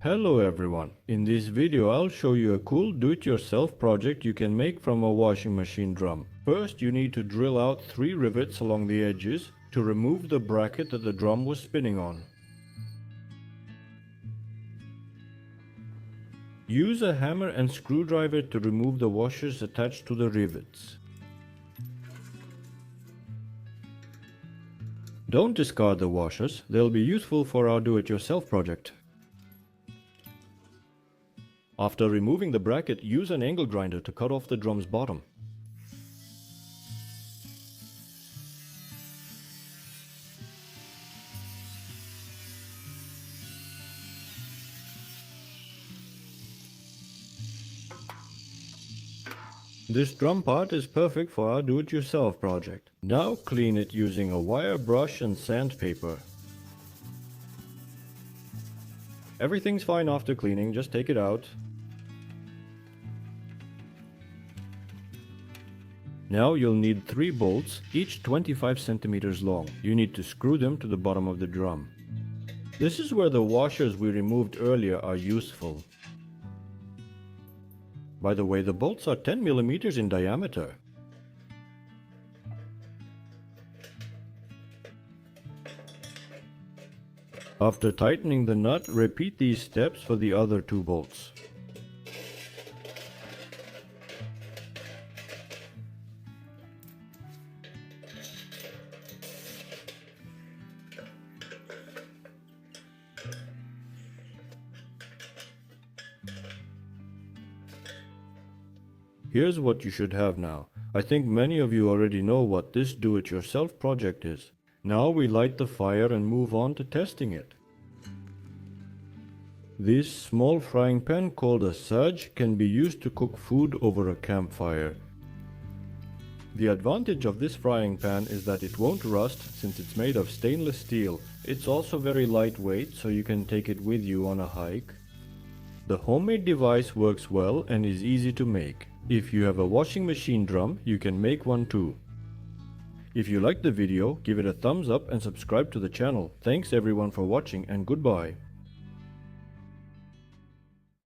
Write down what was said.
Hello everyone, in this video I'll show you a cool do-it-yourself project you can make from a washing machine drum. First you need to drill out 3 rivets along the edges to remove the bracket that the drum was spinning on. Use a hammer and screwdriver to remove the washers attached to the rivets. Don't discard the washers, they'll be useful for our do-it-yourself project. After removing the bracket, use an angle grinder to cut off the drum's bottom. This drum part is perfect for our do-it-yourself project. Now clean it using a wire brush and sandpaper. Everything's fine after cleaning, just take it out. Now you'll need 3 bolts, each 25 centimeters long. You need to screw them to the bottom of the drum. This is where the washers we removed earlier are useful. By the way, the bolts are 10 millimeters in diameter. After tightening the nut, repeat these steps for the other 2 bolts. Here's what you should have now. I think many of you already know what this do-it-yourself project is. Now we light the fire and move on to testing it. This small frying pan called a sudge can be used to cook food over a campfire. The advantage of this frying pan is that it won't rust since it's made of stainless steel. It's also very lightweight, so you can take it with you on a hike. The homemade device works well and is easy to make. If you have a washing machine drum, you can make one too. If you liked the video, give it a thumbs up and subscribe to the channel. Thanks everyone for watching and goodbye.